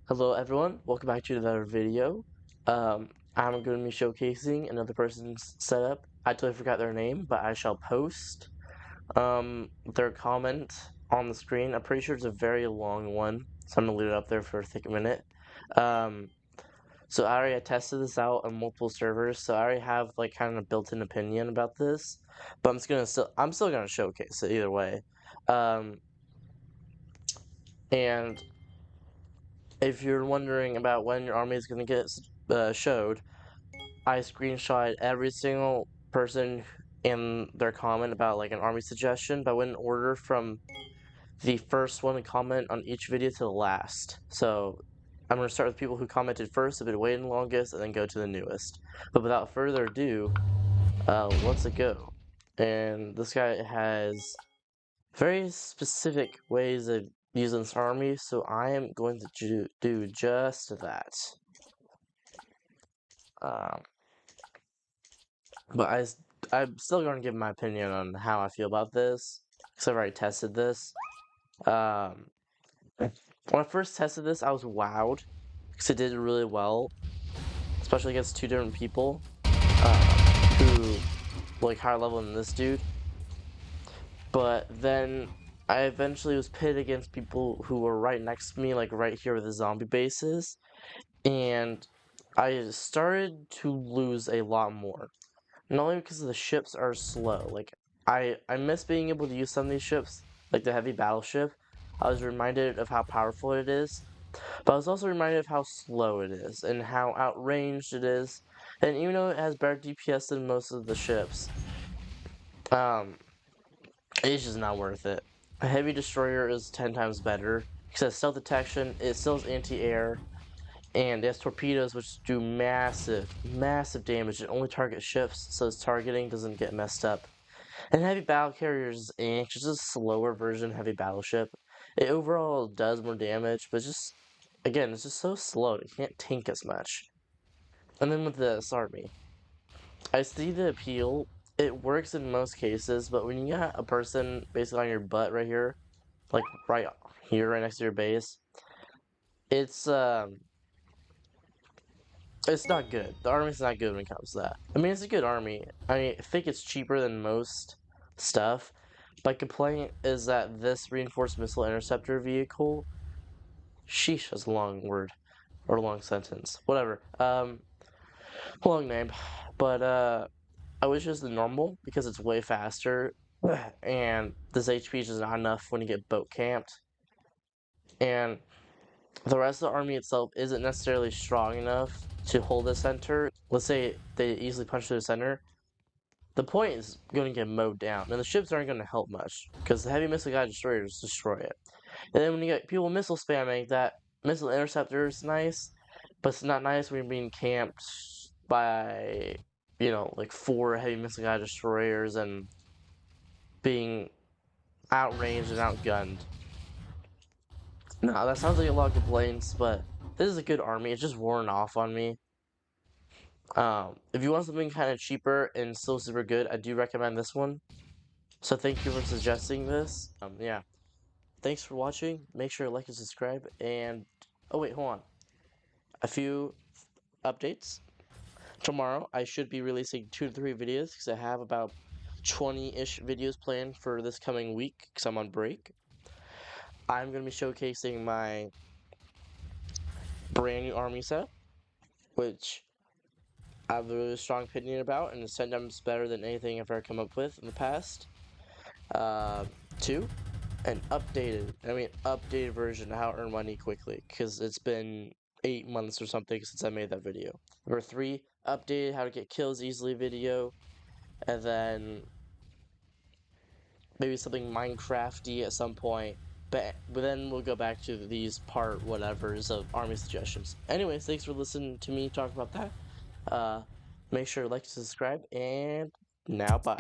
Hello everyone, welcome back to another video. I'm going to be showcasing another person's setup. I totally forgot their name, but I shall post their comment on the screen. I'm pretty sure it's a very long one, so I'm going to leave it up there for a thick minute. So I already tested this out on multiple servers, so I already have like kind of a built-in opinion about this, but I'm still gonna showcase it either way. And if you're wondering about when your army is going to get showed, I screenshot every single person in their comment about like an army suggestion, but I went in order from the first one to comment on each video to the last. So I'm going to start with people who commented first, have been waiting longest, and then go to the newest. But without further ado, let's go. And this guy has very specific ways of using this army, so I am going to do just that. Um, but I'm still going to give my opinion on how I feel about this, because I've already tested this. When I first tested this, I was wowed, because it did really well, especially against two different people, who like higher level than this dude. But then I eventually was pitted against people who were right next to me, like right here where the zombie base is, and I started to lose a lot more. Not only because the ships are slow, like I miss being able to use some of these ships, like the heavy battleship. I was reminded of how powerful it is, but I was also reminded of how slow it is and how outranged it is. And even though it has better DPS than most of the ships, it's just not worth it. A heavy destroyer is 10 times better because it has stealth detection, it still has anti-air, and it has torpedoes which do massive damage and only target ships, so its targeting doesn't get messed up. And heavy battle carriers is just a slower version of heavy battleship. It overall does more damage, but just again, it's just so slow. It can't tank as much. And then with this army, I see the appeal. It works in most cases, but when you got a person basically on your butt right here, like right here, right next to your base, it's not good. The army's not good when it comes to that. I mean, it's a good army. I think it's cheaper than most stuff. My complaint is that this reinforced missile interceptor vehicle, sheesh, that's a long word or a long sentence, whatever. Long name, but I wish it was the normal because it's way faster, and this HP is just not enough when you get boat camped, and the rest of the army itself isn't necessarily strong enough to hold the center. Let's say they easily punch through the center. The point is going to get mowed down, and the ships aren't going to help much because the heavy missile guided destroyers destroy it. And then when you get people missile spamming, that missile interceptor is nice, but it's not nice when you're being camped by, like 4 heavy missile guided destroyers and being outranged and outgunned. No, that sounds like a lot of complaints, but this is a good army. It's just worn off on me. If you want something kind of cheaper and still super good, I do recommend this one. So thank you for suggesting this. Yeah. Thanks for watching. Make sure to like and subscribe. And oh wait, hold on. A few updates. Tomorrow I should be releasing 2 to 3 videos because I have about 20-ish videos planned for this coming week because I'm on break. I'm going to be showcasing my brand new army set, which I have a really strong opinion about, and the sometimes better than anything I've ever come up with in the past. 2, an updated version of how to earn money quickly, because it's been 8 months or something since I made that video. Number 3, updated how to get kills easily video, and then maybe something Minecrafty at some point. But then we'll go back to these part whatevers of army suggestions. Anyways, thanks for listening to me talk about that. Make sure to like and subscribe, and now bye.